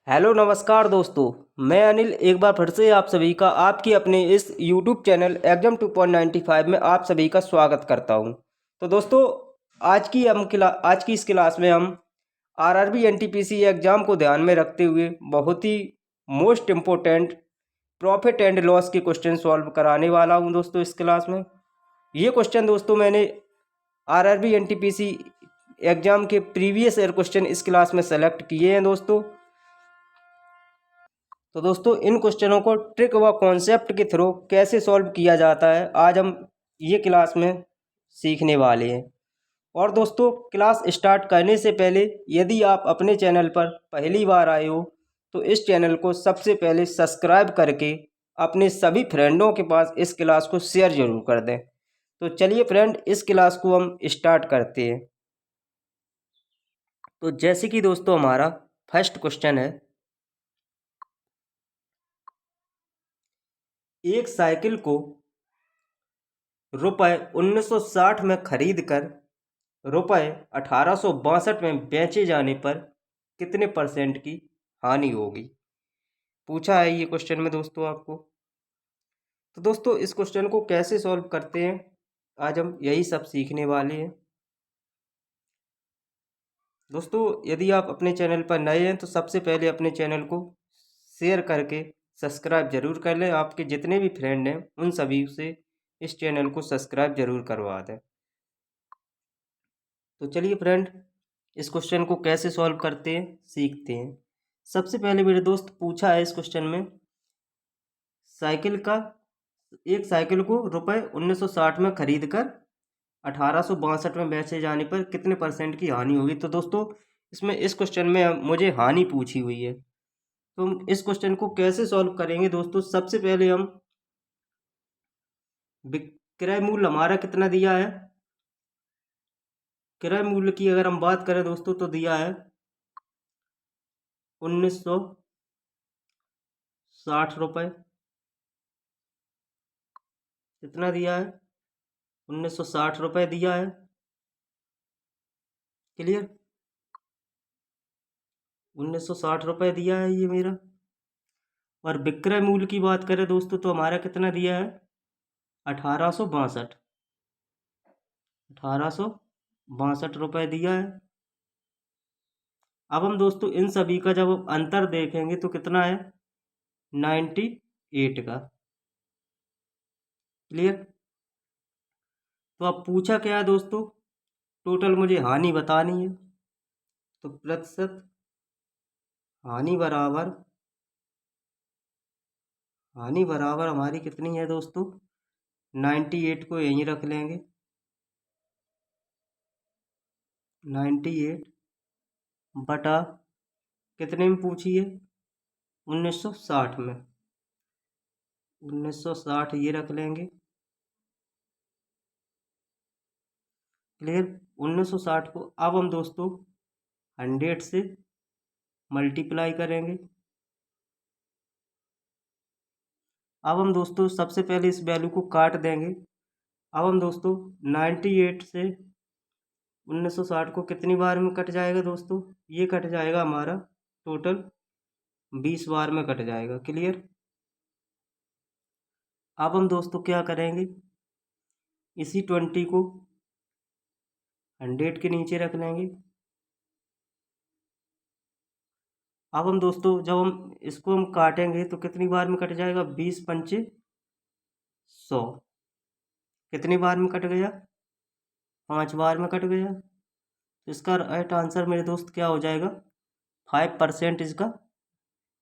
Hello नमस्कार दोस्तों। मैं अनिल एक बार फिर से आप सभी का आपकी अपने इस यूट्यूब चैनल एग्जाम 2.95 में आप सभी का स्वागत करता हूं। तो दोस्तों आज की इस क्लास में हम आरआरबी एनटीपीसी एग्जाम को ध्यान में रखते हुए बहुत ही most important profit and loss के क्वेश्चन सॉल्व कराने वाला हूं दोस्तों। इस क्लास में ये क्वेश्चन दोस्तों मैंने आरआरबी एनटीपीसी एग्जाम के प्रीवियस ईयर क्वेश्चन इस क्लास में सेलेक्ट किए हैं दोस्तों। तो दोस्तों इन क्वेश्चनों को ट्रिक व कॉन्सेप्ट के थ्रू कैसे सॉल्व किया जाता है आज हम ये क्लास में सीखने वाले हैं। और दोस्तों क्लास स्टार्ट करने से पहले यदि आप अपने चैनल पर पहली बार आए हो तो इस चैनल को सबसे पहले सब्सक्राइब करके अपने सभी फ्रेंडों के पास इस क्लास को शेयर जरूर कर दें। तो चलिए फ्रेंड इस क्लास को हम स्टार्ट करते हैं। तो जैसे कि दोस्तों हमारा फर्स्ट क्वेश्चन है, एक साइकिल को रुपए 1960 में खरीद कर रुपए 1862 में बेचे जाने पर कितने परसेंट की हानि होगी, पूछा है ये क्वेश्चन में दोस्तों आपको। तो दोस्तों इस क्वेश्चन को कैसे सॉल्व करते हैं आज हम यही सब सीखने वाले हैं। दोस्तों यदि आप अपने चैनल पर नए हैं तो सबसे पहले अपने चैनल को शेयर करके सब्सक्राइब जरूर कर लें। आपके जितने भी फ्रेंड हैं उन सभी से इस चैनल को सब्सक्राइब जरूर करवा दें। तो चलिए फ्रेंड इस क्वेश्चन को कैसे सॉल्व करते हैं सीखते हैं। सबसे पहले मेरे दोस्त पूछा है इस क्वेश्चन में एक साइकिल को रुपए 1960 में खरीद कर 1862 में बेचे जाने पर कितने परसेंट की हानि होगी। तो दोस्तों इसमें इस क्वेश्चन में मुझे हानि पूछी हुई है, तो हम इस क्वेश्चन को कैसे सॉल्व करेंगे दोस्तों। सबसे पहले हम विक्रय मूल्य हमारा कितना दिया है, क्रय मूल्य की अगर हम बात करें दोस्तों तो दिया है 1960 रुपये। कितना दिया है 1960 रुपये दिया है। क्लियर 1960 रुपये दिया है ये मेरा। और विक्रय मूल्य की बात करें दोस्तों तो हमारा कितना दिया है 1862 रुपये दिया है। अब हम दोस्तों इन सभी का जब अंतर देखेंगे तो कितना है 98 का। क्लियर। तो अब पूछा क्या है दोस्तों, टोटल मुझे हानि बतानी है। तो प्रतिशत हानि बराबर हमारी कितनी है दोस्तों 98 को यहीं रख लेंगे। 98 बटा कितने में पूछी है 1960 में, 1960 ये रख लेंगे। क्लियर। 1960 को अब हम दोस्तों 100 से मल्टीप्लाई करेंगे। अब हम दोस्तों सबसे पहले इस वैल्यू को काट देंगे। अब हम दोस्तों 98 से 1960 को कितनी बार में कट जाएगा दोस्तों, ये कट जाएगा हमारा टोटल 20 बार में कट जाएगा। क्लियर। अब हम दोस्तों क्या करेंगे, इसी 20 को 100 के नीचे रख लेंगे। अब हम दोस्तों जब हम इसको हम काटेंगे तो कितनी बार में कट जाएगा 20 पंचे 100, कितनी बार में कट गया 5 बार में कट गया। तो इसका राइट आंसर मेरे दोस्त क्या हो जाएगा 5%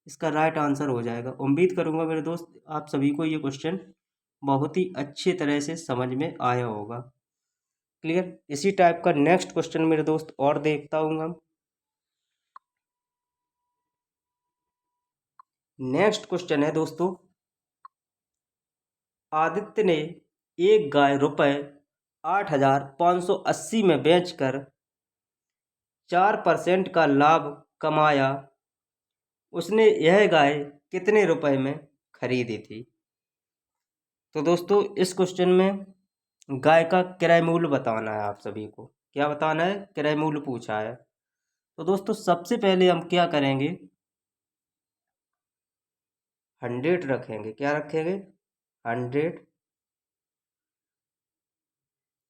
इसका राइट आंसर हो जाएगा। उम्मीद करूंगा मेरे दोस्त आप सभी को ये क्वेश्चन बहुत ही अच्छी तरह से समझ में आया होगा। क्लियर। इसी टाइप का नेक्स्ट क्वेश्चन मेरे दोस्त और देखता हूँ हम। नेक्स्ट क्वेश्चन है दोस्तों, आदित्य ने एक गाय रुपए 8,580 में बेचकर 4% का लाभ कमाया। उसने यह गाय कितने रुपए में खरीदी थी। तो दोस्तों इस क्वेश्चन में गाय का क्रय मूल्य बताना है आप सभी को। क्या बताना है, क्रय मूल्य पूछा है। तो दोस्तों सबसे पहले हम क्या करेंगे, 100 रखेंगे। क्या रखेंगे? 100।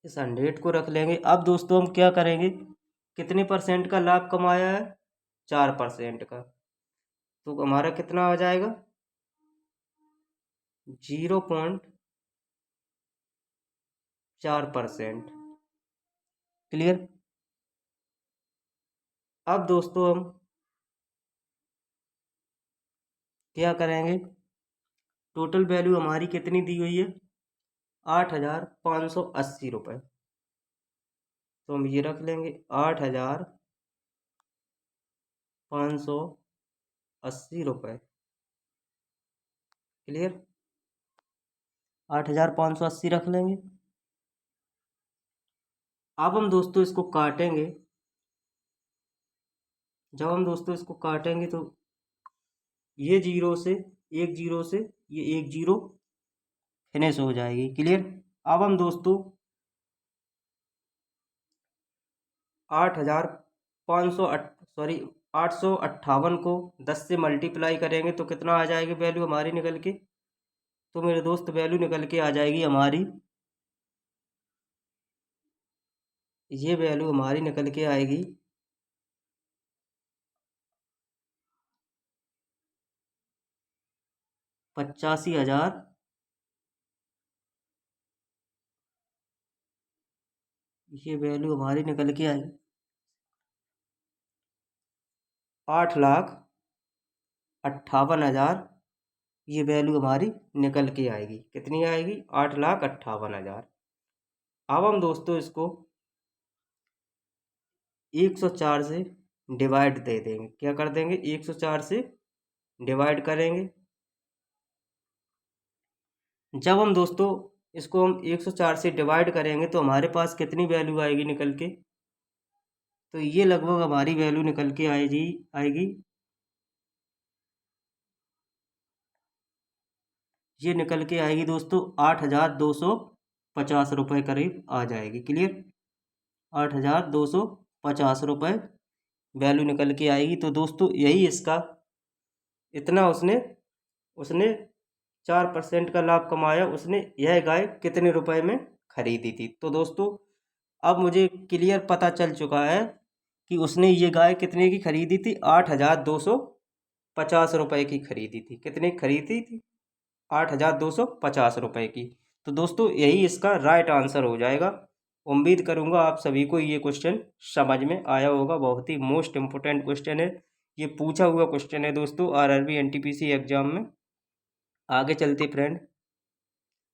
इस 100 को रख लेंगे। अब दोस्तों हम क्या करेंगे, कितने परसेंट का लाभ कमाया है? 4% का। तो हमारा कितना आ जाएगा? 0.4%। क्लियर? अब दोस्तों हम क्या करेंगे, टोटल वैल्यू हमारी कितनी दी हुई है? 8,580 रुपये। तो हम ये रख लेंगे 8,580 रुपये। क्लियर? 8,580 रख लेंगे। अब हम दोस्तों इसको काटेंगे। जब हम दोस्तों इसको काटेंगे तो ये जीरो से ये एक जीरो फिनिश हो जाएगी। क्लियर? अब हम दोस्तों 8,858 को 10 से मल्टीप्लाई करेंगे तो कितना आ जाएगी वैल्यू हमारी निकल के? तो मेरे दोस्त वैल्यू निकल के आ जाएगी हमारी, ये वैल्यू हमारी निकल के आएगी 85,000। ये वैल्यू हमारी निकल के आएगी 8,58,000। ये वैल्यू हमारी निकल के आएगी। कितनी आएगी? 8,58,000। अब हम दोस्तों इसको 104 से डिवाइड दे देंगे। क्या कर देंगे? 104 से डिवाइड करेंगे। जब हम दोस्तों इसको हम 104 से डिवाइड करेंगे तो हमारे पास कितनी वैल्यू आएगी निकल के? तो ये लगभग हमारी वैल्यू निकल के आएगी ये निकल के आएगी दोस्तों 8,250 रुपये करीब आ जाएगी। क्लियर? 8,250 रुपये वैल्यू निकल के आएगी। तो दोस्तों यही इसका इतना उसने उसने 4% का लाभ कमाया। उसने यह गाय कितने रुपए में खरीदी थी? तो दोस्तों अब मुझे क्लियर पता चल चुका है कि उसने ये गाय कितने की खरीदी थी? 8,250 रुपये की खरीदी थी। कितने की खरीदी थी? 8,250 रुपये की। तो दोस्तों यही इसका राइट आंसर हो जाएगा। उम्मीद करूंगा आप सभी को ये क्वेश्चन समझ में आया होगा। बहुत ही मोस्ट इम्पोर्टेंट क्वेश्चन है, ये पूछा हुआ क्वेश्चन है दोस्तों आरआरबी एनटीपीसी एग्जाम में। आगे चलते फ्रेंड।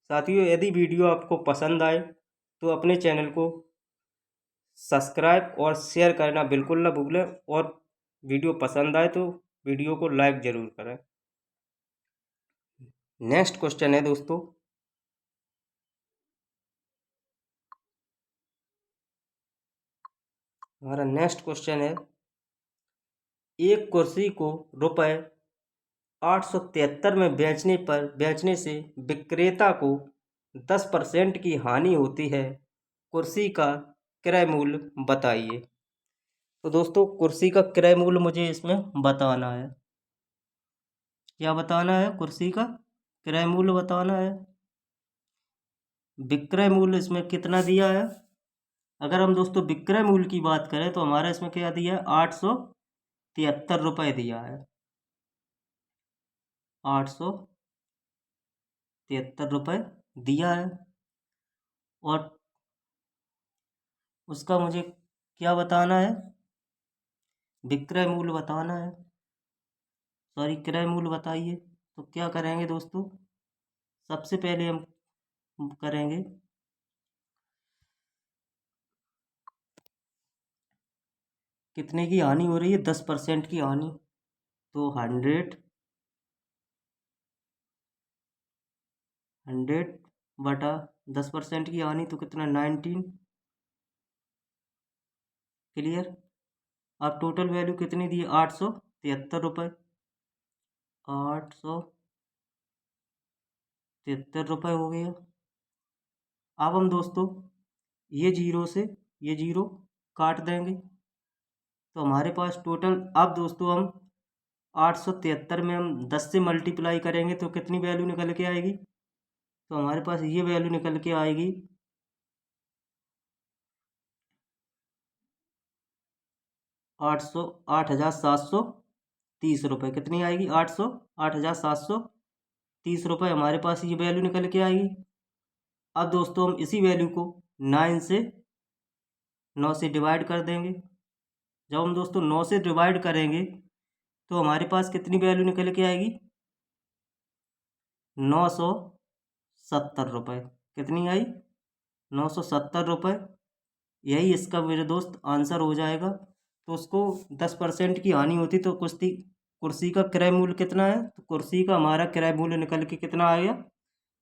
साथियों यदि वीडियो आपको पसंद आए तो अपने चैनल को सब्सक्राइब और शेयर करना बिल्कुल ना भूलें, और वीडियो पसंद आए तो वीडियो को लाइक ज़रूर करें। नेक्स्ट क्वेश्चन है दोस्तों, हमारा नेक्स्ट क्वेश्चन है, एक कुर्सी को रुपये 873 में बेचने से विक्रेता को 10% की हानि होती है। कुर्सी का क्रय मूल्य बताइए। तो दोस्तों कुर्सी का क्रय मूल्य मुझे इसमें बताना है। क्या बताना है? कुर्सी का क्रय मूल्य बताना है। विक्रय मूल्य इसमें कितना दिया है? अगर हम दोस्तों विक्रय मूल्य की बात करें तो हमारा इसमें क्या दिया है? 873 रुपये दिया है। 873 रुपये दिया है। और उसका मुझे क्या बताना है? विक्रय मूल्य बताना है। सॉरी, क्रय मूल्य बताइए। तो क्या करेंगे दोस्तों, सबसे पहले हम करेंगे कितने की हानि हो रही है? 10% की हानि। तो 100 बटा 10% की हानि तो कितना? 19। क्लियर? अब टोटल वैल्यू कितनी दी? 873 रुपये। 873 रुपये हो गया। अब हम दोस्तों ये जीरो से ये जीरो काट देंगे तो हमारे पास टोटल, अब दोस्तों हम 873 में हम 10 से मल्टीप्लाई करेंगे तो कितनी वैल्यू निकल के आएगी? तो हमारे पास ये वैल्यू निकल के आएगी 8,730 रुपये। कितनी आएगी? 8,730 रुपये हमारे पास ये वैल्यू निकल के आएगी। अब दोस्तों हम इसी वैल्यू को 9 से डिवाइड कर देंगे। जब हम दोस्तों 9 से डिवाइड करेंगे तो हमारे पास कितनी वैल्यू निकल के आएगी? 970 रुपये। कितनी आई? 970 रुपये। यही इसका मेरे दोस्त आंसर हो जाएगा। तो उसको 10% की हानि होती तो कुर्सी का क्रय मूल्य कितना है? तो कुर्सी का हमारा क्रय मूल्य निकल के कितना आ गया?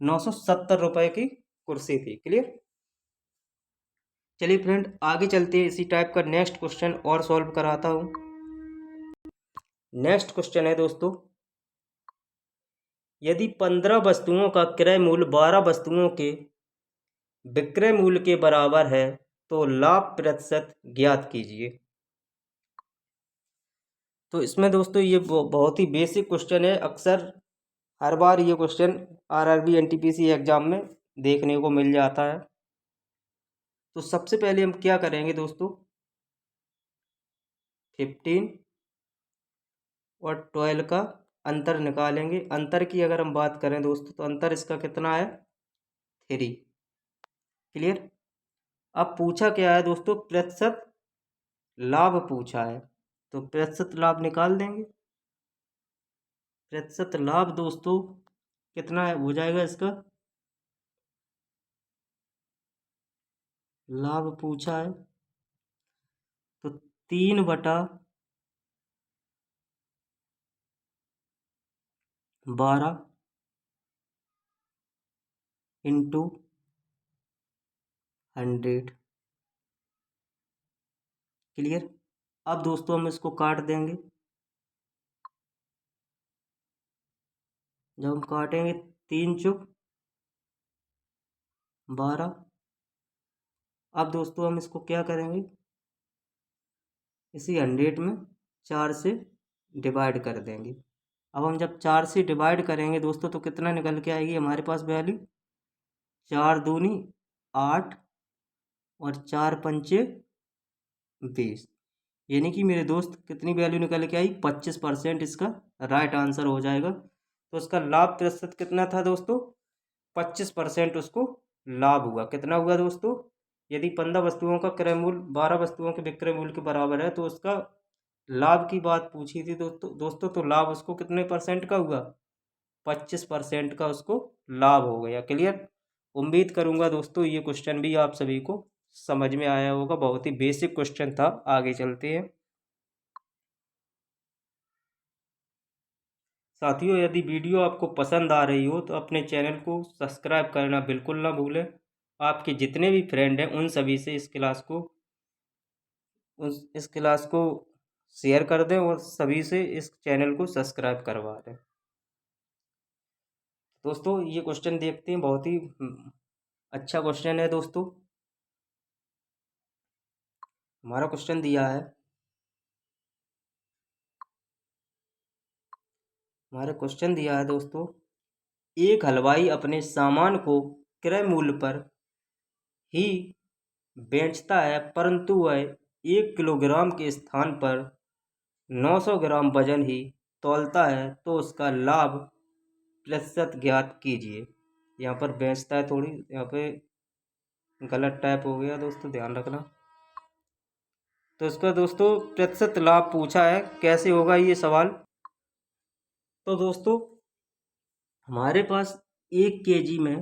970 रुपये की कुर्सी थी। क्लियर? चलिए फ्रेंड आगे चलते हैं, इसी टाइप का नेक्स्ट क्वेश्चन और सॉल्व कराता हूँ। नेक्स्ट क्वेश्चन है दोस्तों, यदि 15 वस्तुओं का क्रय मूल्य 12 वस्तुओं के विक्रय मूल्य के बराबर है तो लाभ प्रतिशत ज्ञात कीजिए। तो इसमें दोस्तों ये बहुत ही बेसिक क्वेश्चन है। अक्सर हर बार ये क्वेश्चन आरआरबी एनटीपीसी एग्जाम में देखने को मिल जाता है। तो सबसे पहले हम क्या करेंगे दोस्तों, 15 और 12 का अंतर निकालेंगे। अंतर की अगर हम बात करें दोस्तों तो अंतर इसका कितना है? 3। क्लियर? अब पूछा क्या है दोस्तों? प्रतिशत लाभ पूछा है, तो प्रतिशत लाभ निकाल देंगे। प्रतिशत लाभ दोस्तों कितना है हो जाएगा इसका? लाभ पूछा है तो 3/12 इंटू 100। क्लियर? अब दोस्तों हम इसको काट देंगे। जब हम काटेंगे 3 चुक 12। अब दोस्तों हम इसको क्या करेंगे, इसी 100 में 4 से डिवाइड कर देंगे। अब हम जब 4 से डिवाइड करेंगे दोस्तों तो कितना निकल के आएगी हमारे पास वैल्यू? 4 दूनी 8 और 4 पंचे 20। यानी कि मेरे दोस्त कितनी वैल्यू निकल के आई? 25% इसका राइट आंसर हो जाएगा। तो इसका लाभ प्रतिशत कितना था दोस्तों? 25% उसको लाभ हुआ। कितना हुआ दोस्तों? यदि 15 वस्तुओं का क्रय मूल्य 12 वस्तुओं के विक्रय मूल्य के बराबर है तो उसका लाभ की बात पूछी थी दोस्तों तो लाभ उसको कितने परसेंट का हुआ? 25% का उसको लाभ हो गया। क्लियर? उम्मीद करूंगा दोस्तों ये क्वेश्चन भी आप सभी को समझ में आया होगा। बहुत ही बेसिक क्वेश्चन था। आगे चलते हैं साथियों, यदि वीडियो आपको पसंद आ रही हो तो अपने चैनल को सब्सक्राइब करना बिल्कुल ना भूलें। आपके जितने भी फ्रेंड हैं उन सभी से इस क्लास को शेयर कर दें और सभी से इस चैनल को सब्सक्राइब करवा दें। दोस्तों ये क्वेश्चन देखते हैं, बहुत ही अच्छा क्वेश्चन है दोस्तों। हमारा क्वेश्चन दिया है, दोस्तों, एक हलवाई अपने सामान को क्रय मूल्य पर ही बेचता है परंतु वह 1 किलोग्राम के स्थान पर 900 ग्राम वजन ही तौलता है तो उसका लाभ प्रतिशत ज्ञात कीजिए। यहाँ पर बेचता है, थोड़ी यहाँ पे गलत टाइप हो गया दोस्तों, ध्यान रखना। तो इसका दोस्तों प्रतिशत लाभ पूछा है, कैसे होगा ये सवाल? तो दोस्तों हमारे पास 1 केजी में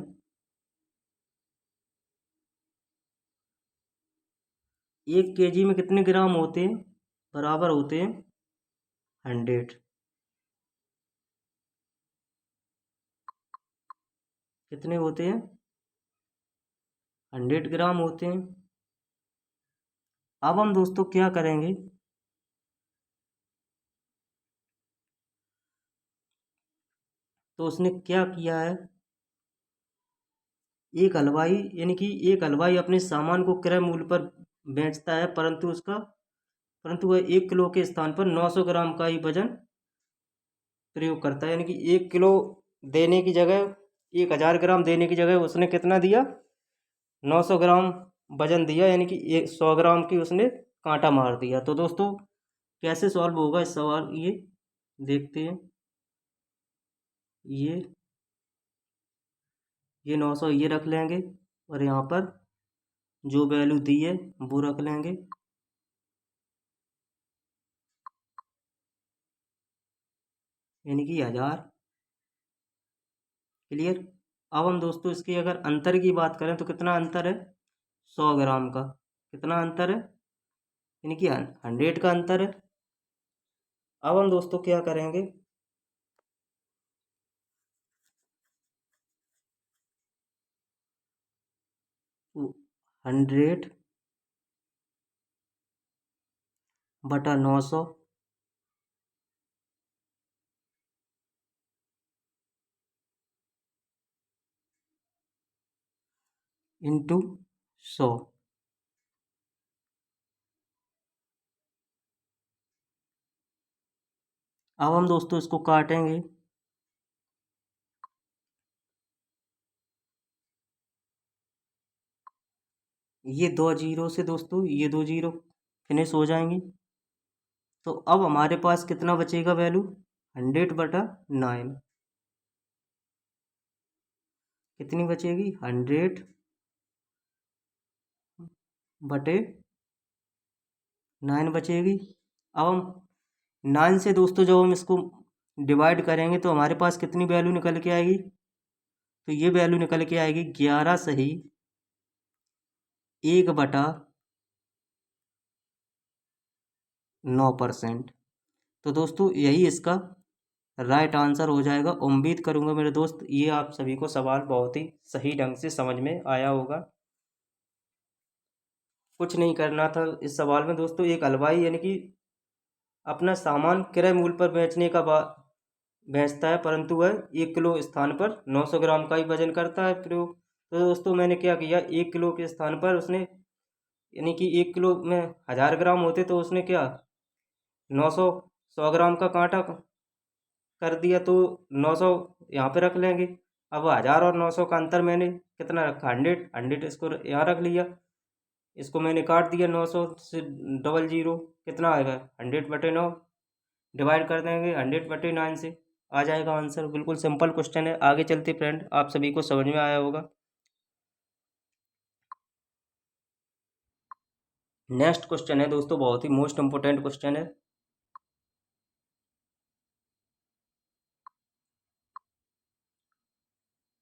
1 केजी में कितने ग्राम होते हैं? बराबर होते हैं 100। कितने होते हैं? 100 ग्राम होते हैं। अब हम दोस्तों क्या करेंगे, तो उसने क्या किया है, एक हलवाई अपने सामान को क्रय मूल्य पर बेचता है परंतु वह 1 किलो के स्थान पर 900 ग्राम का ही वजन प्रयोग करता है, यानी कि 1 किलो देने की जगह 1000 ग्राम देने की जगह उसने कितना दिया, 900 ग्राम वजन दिया, यानी कि 100 ग्राम की उसने कांटा मार दिया। तो दोस्तों कैसे सॉल्व होगा इस सवाल, ये देखते हैं। ये 900 ये रख लेंगे और यहाँ पर जो वैल्यू दी है वो रख लेंगे, यानी कि 1000। क्लियर। अब हम दोस्तों इसकी अगर अंतर की बात करें तो कितना अंतर है, 100 ग्राम का। कितना अंतर है, यानी कि 100 का अंतर है। अब हम दोस्तों क्या करेंगे, 100/900 इंटू 100। अब हम दोस्तों इसको काटेंगे, ये 2 जीरो से दोस्तों ये 2 जीरो फिनिश हो जाएंगी। तो अब हमारे पास कितना बचेगा वैल्यू, 100/9। कितनी बचेगी, 100/9 बचेगी। अब हम 9 से दोस्तों जब हम इसको डिवाइड करेंगे तो हमारे पास कितनी वैल्यू निकल के आएगी, तो ये वैल्यू निकल के आएगी 11 सही 1/9%। तो दोस्तों यही इसका राइट आंसर हो जाएगा। उम्मीद करूंगा मेरे दोस्त ये आप सभी को सवाल बहुत ही सही ढंग से समझ में आया होगा। कुछ नहीं करना था इस सवाल में दोस्तों, एक हलवाई यानी कि अपना सामान क्रय मूल्य पर बेचने का बेचता है, परंतु वह 1 किलो स्थान पर 900 ग्राम का ही वजन करता है प्रयोग। तो दोस्तों मैंने क्या किया, 1 किलो के स्थान पर उसने, यानी कि 1 किलो में 1000 ग्राम होते तो उसने क्या 900 100 ग्राम का कांटा कर दिया, तो 900 यहाँ पे रख लेंगे। अब 1000 और 900 का अंतर मैंने कितना रखा, 100 इसको यहाँ रख लिया। इसको मैंने काट दिया 900 से, डबल जीरो कितना आएगा 100/9, डिवाइड कर देंगे 100/9 से, आ जाएगा आंसर। बिल्कुल सिंपल क्वेश्चन है। आगे चलते फ्रेंड, आप सभी को समझ में आया होगा। नेक्स्ट क्वेश्चन है दोस्तों, बहुत ही मोस्ट इंपोर्टेंट क्वेश्चन है।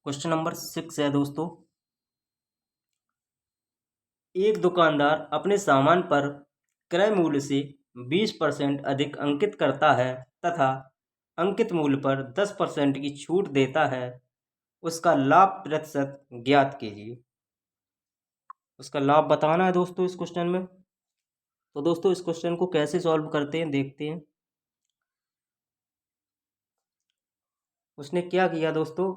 क्वेश्चन नंबर 6 है दोस्तों, एक दुकानदार अपने सामान पर क्रय मूल्य से 20% अधिक अंकित करता है तथा अंकित मूल्य पर 10% की छूट देता है। उसका लाभ प्रतिशत ज्ञात कीजिए। उसका लाभ बताना है दोस्तों इस क्वेश्चन में। तो दोस्तों इस क्वेश्चन को कैसे सॉल्व करते हैं देखते हैं। उसने क्या किया दोस्तों,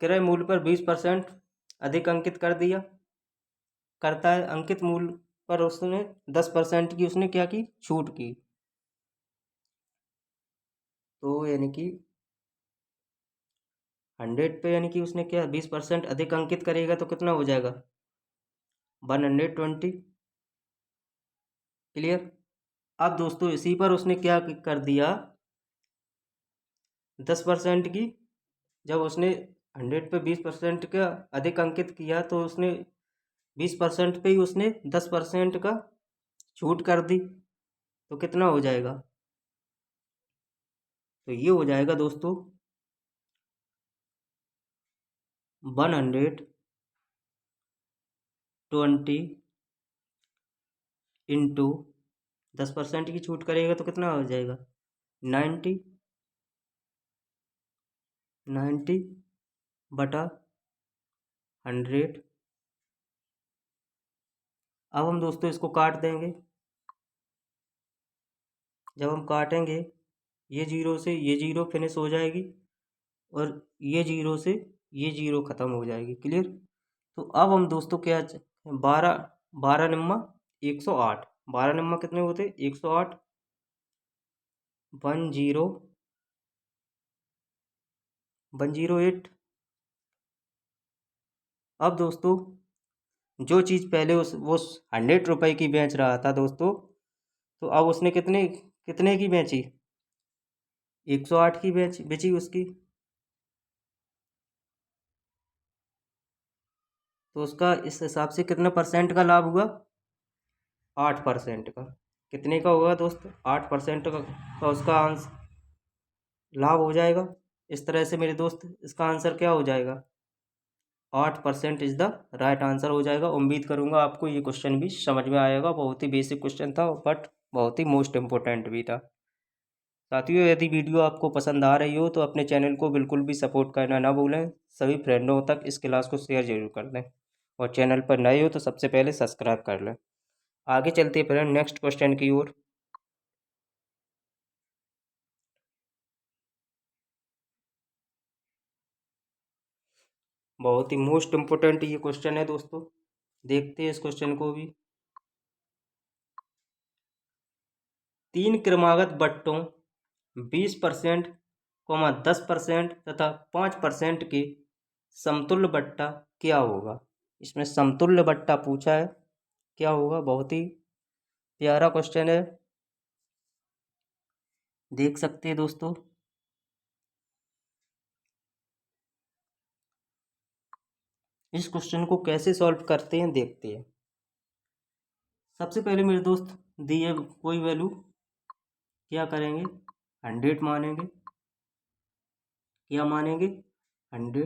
क्रय मूल्य पर 20% अधिक अंकित कर दिया, करता है, अंकित मूल्य पर उसने 10% की उसने क्या की, छूट की। तो यानी कि 100 पे यानी कि उसने क्या 20% अधिक अंकित करेगा तो कितना हो जाएगा 120। क्लियर। अब दोस्तों इसी पर उसने क्या कर दिया, 10% की, जब उसने 100 पे 20% का अधिक अंकित किया तो उसने 20% पे ही उसने 10% का छूट कर दी, तो कितना हो जाएगा, तो ये हो जाएगा दोस्तों 120 इंटू 10% की छूट करेगा तो कितना हो जाएगा 90/100। अब हम दोस्तों इसको काट देंगे। जब हम काटेंगे ये जीरो से ये जीरो फिनिश हो जाएगी और ये जीरो से ये जीरो ख़त्म हो जाएगी। क्लियर। तो अब हम दोस्तों क्या 12 12 निम्मा 108, 12 निम्मा कितने होते 108, 10 108। अब दोस्तों जो चीज़ पहले वो 100 रुपये की बेच रहा था दोस्तों, तो अब उसने कितने कितने की बेची? 108 की बेची उसकी। तो उसका इस हिसाब से कितना परसेंट का लाभ हुआ? 8% का। कितने का होगा दोस्तों? 8% का उसका लाभ हो जाएगा। इस तरह से मेरे दोस्त इसका आंसर क्या हो जाएगा? 8% इज द राइट आंसर हो जाएगा। उम्मीद करूंगा आपको ये क्वेश्चन भी समझ में आएगा। बहुत ही बेसिक क्वेश्चन था बट बहुत ही मोस्ट इम्पोर्टेंट भी था। साथियों यदि वीडियो आपको पसंद आ रही हो तो अपने चैनल को बिल्कुल भी सपोर्ट करना ना भूलें। सभी फ्रेंडों तक इस क्लास को शेयर जरूर कर दें और चैनल पर नए हो तो सबसे पहले सब्सक्राइब कर लें। आगे चलते हैं फ्रेंड नेक्स्ट क्वेश्चन की ओर। बहुत ही मोस्ट इम्पोर्टेंट ये क्वेश्चन है दोस्तों। देखते हैं इस क्वेश्चन को भी। 3 क्रमागत बट्टों 20%, 10% तथा 5% के समतुल्य बट्टा क्या होगा? इसमें समतुल्य बट्टा पूछा है, क्या होगा? बहुत ही प्यारा क्वेश्चन है, देख सकते हैं दोस्तों। इस क्वेश्चन को कैसे सॉल्व करते हैं देखते हैं। सबसे पहले मेरे दोस्त दिए कोई वैल्यू क्या करेंगे? 100 मानेंगे। क्या मानेंगे? 100।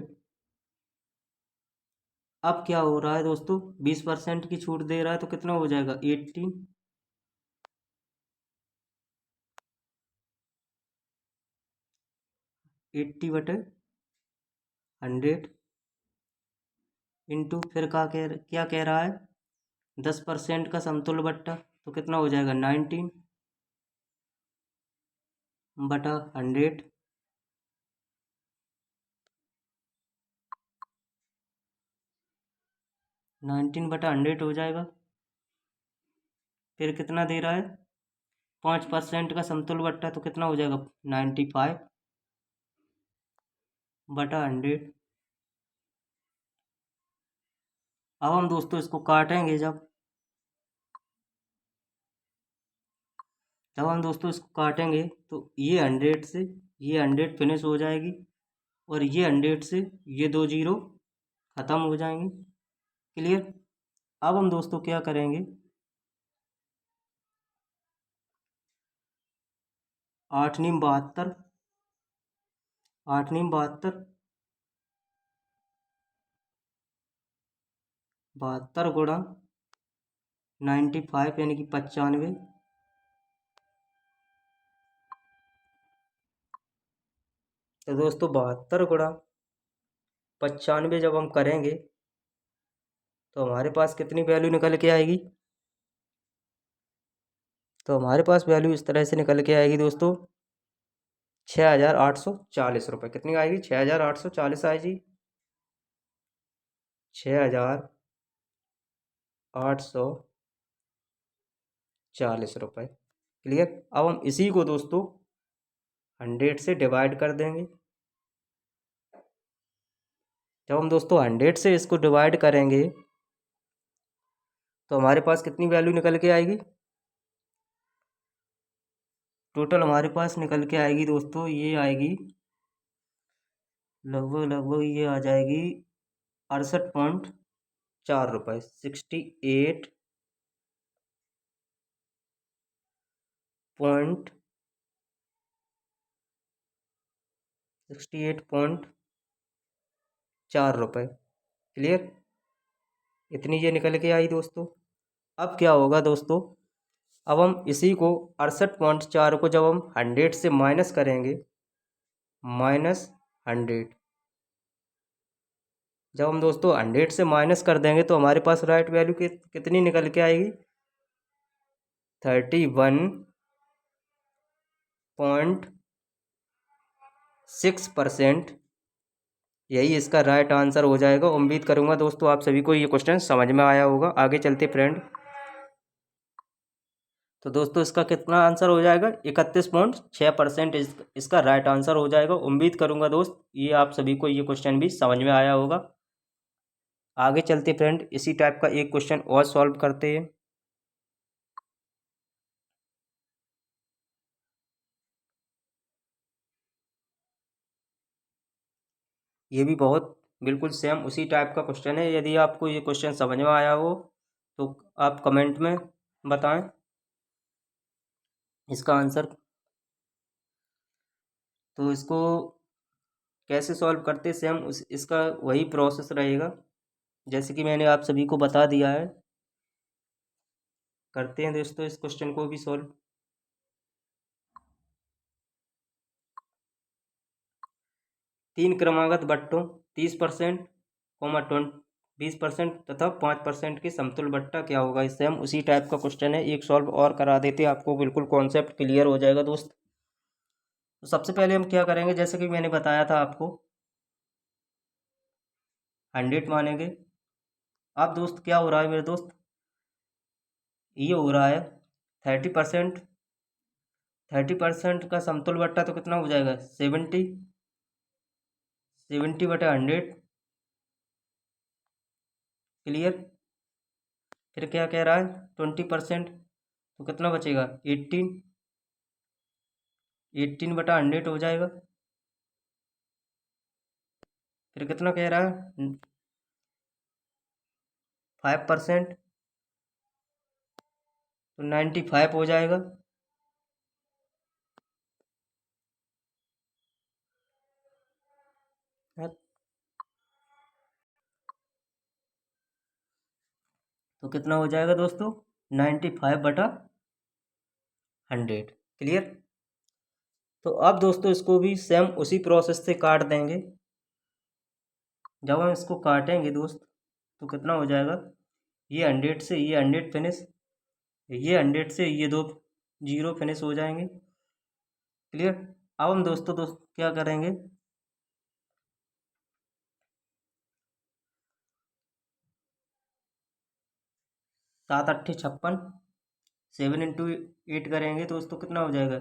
अब क्या हो रहा है दोस्तों? 20% की छूट दे रहा है तो कितना हो जाएगा? 80। 80/100 इंटू फिर क्या कह रहा है? 10% का समतुल्य बट्टा तो कितना हो जाएगा? 19/100। 19/100 हो जाएगा। फिर कितना दे रहा है? 5% का समतुल्य बट्टा तो कितना हो जाएगा? 95/100। अब हम दोस्तों इसको काटेंगे जब हम दोस्तों इसको काटेंगे तो ये 100 से ये 100 फिनिश हो जाएगी और ये 100 से ये 2 जीरो ख़त्म हो जाएंगे। क्लियर? अब हम दोस्तों क्या करेंगे? 8 नीम 72, 8 नीम 72, 72 गुणा 95 यानी कि 95। तो दोस्तों 72 गुणा 95 जब हम करेंगे तो हमारे पास कितनी वैल्यू निकल के आएगी? तो हमारे पास वैल्यू इस तरह से निकल के आएगी दोस्तों, 6,840 रुपये। कितनी आएगी? 6,840 आएगी। 6,840 रुपये। क्लियर? अब हम इसी को दोस्तों 100 से डिवाइड कर देंगे। जब हम दोस्तों 100 से इसको डिवाइड करेंगे तो हमारे पास कितनी वैल्यू निकल के आएगी? टोटल हमारे पास निकल के आएगी दोस्तों, ये आएगी लगभग ये आ जाएगी 68.4 रुपये। 68.4 रुपये। क्लियर? इतनी ये निकल के आई दोस्तों। अब क्या होगा दोस्तों? अब हम इसी को 68.4 को जब हम 100 से माइनस करेंगे, -100, जब हम दोस्तों 100 से माइनस कर देंगे तो हमारे पास राइट वैल्यू कितनी निकल के आएगी? 31.6%। यही इसका राइट आंसर हो जाएगा। उम्मीद करूंगा दोस्तों आप सभी को ये क्वेश्चन समझ में आया होगा। आगे चलते फ्रेंड। तो दोस्तों इसका कितना आंसर हो जाएगा? 31.6% इसका राइट आंसर हो जाएगा। उम्मीद करूंगा दोस्त ये आप सभी को ये क्वेश्चन भी समझ में आया होगा। आगे चलते फ्रेंड, इसी टाइप का एक क्वेश्चन और सॉल्व करते हैं। ये भी बहुत बिल्कुल सेम उसी टाइप का क्वेश्चन है। यदि आपको ये क्वेश्चन समझ में आया हो तो आप कमेंट में बताएं इसका आंसर। तो इसको कैसे सॉल्व करते, सेम इसका वही प्रोसेस रहेगा जैसे कि मैंने आप सभी को बता दिया है। करते हैं दोस्तों इस क्वेश्चन को भी सॉल्व। 3 क्रमागत बट्टों 30% कॉमा 20% तथा 5% के समतुल्य बट्टा क्या होगा? इससे हम उसी टाइप का क्वेश्चन है, एक सॉल्व और करा देते हैं, आपको बिल्कुल कॉन्सेप्ट क्लियर हो जाएगा दोस्त। तो सबसे पहले हम क्या करेंगे, जैसे कि मैंने बताया था आपको 100 मानेंगे। अब दोस्त क्या हो रहा है मेरे दोस्त, ये हो रहा है 30%। 30% का समतुल्य बट्टा तो कितना हो जाएगा? 70। 70/100। क्लियर। फिर क्या कह रहा है? 20%। तो कितना बचेगा? 18। 18/100 हो जाएगा। फिर कितना कह रहा है? 5%। तो 95 हो जाएगा। हाँ, तो कितना हो जाएगा दोस्तों? 95/100। क्लियर। तो अब दोस्तों इसको भी सेम उसी प्रोसेस से काट देंगे। जब हम इसको काटेंगे दोस्त तो कितना हो जाएगा? ये 100 से ये 100 फिनिश, ये 100 से ये दो जीरो फिनिश हो जाएंगे। क्लियर। अब हम दोस्त क्या करेंगे, 7×8 = 56। 7 × 8 करेंगे तो दोस्तों कितना हो जाएगा?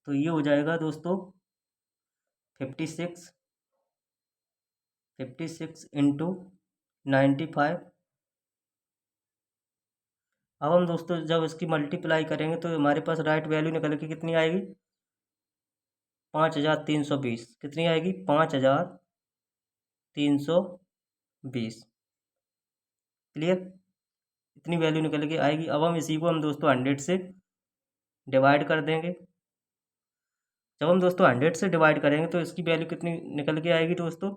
तो ये हो जाएगा दोस्तों 56। 56 × 95। अब हम दोस्तों जब इसकी मल्टीप्लाई करेंगे तो हमारे पास राइट वैल्यू निकल के कितनी आएगी? 5320। कितनी आएगी? 5320। क्लियर। इतनी वैल्यू निकल के आएगी। अब हम इसी को हम दोस्तों 100 से डिवाइड कर देंगे। जब हम दोस्तों 100 से डिवाइड करेंगे तो इसकी वैल्यू कितनी निकल के आएगी दोस्तों?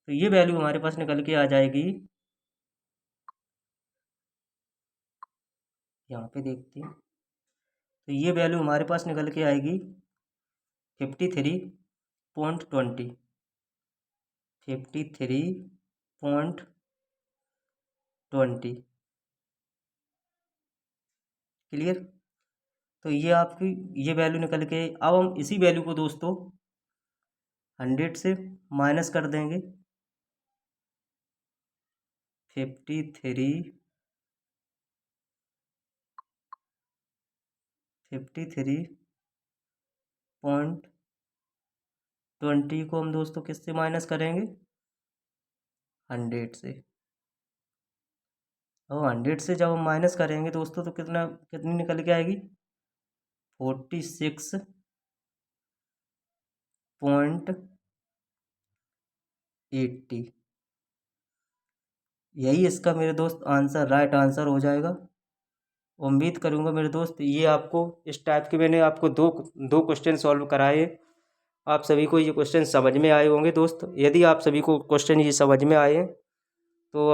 तो ये वैल्यू हमारे पास निकल के आ जाएगी, यहाँ पे देखते हैं। तो ये वैल्यू हमारे पास निकल के आएगी 53.20। 53.20। क्लियर। तो ये आपकी ये वैल्यू निकल के, अब हम इसी वैल्यू को दोस्तों 100 से माइनस कर देंगे। 53.20 को हम दोस्तों किससे माइनस करेंगे? 100 से। अब 100 से जब हम माइनस करेंगे दोस्तों तो कितनी निकल के आएगी? 46.80। यही इसका मेरे दोस्त आंसर, राइट आंसर हो जाएगा। उम्मीद करूंगा मेरे दोस्त ये आपको इस टाइप के मैंने आपको दो दो क्वेश्चन सॉल्व कराए, आप सभी को ये क्वेश्चन समझ में आए होंगे दोस्त। यदि आप सभी को क्वेश्चन ये समझ में आए तो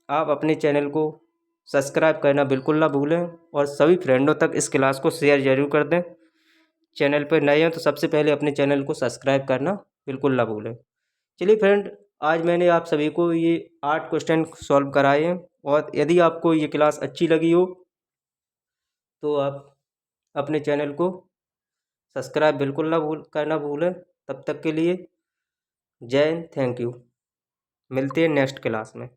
आप अपने चैनल को सब्सक्राइब करना बिल्कुल ना भूलें और सभी फ्रेंडों तक इस क्लास को शेयर जरूर कर दें। चैनल पर नए हैं तो सबसे पहले अपने चैनल को सब्सक्राइब करना बिल्कुल ना भूलें। चलिए फ्रेंड, आज मैंने आप सभी को ये 8 क्वेश्चन सॉल्व कराए हैं और यदि आपको ये क्लास अच्छी लगी हो तो आप अपने चैनल को सब्सक्राइब बिल्कुल ना करना भूलें। तब तक के लिए जय हिंद, थैंक यू। मिलते हैं नेक्स्ट क्लास में।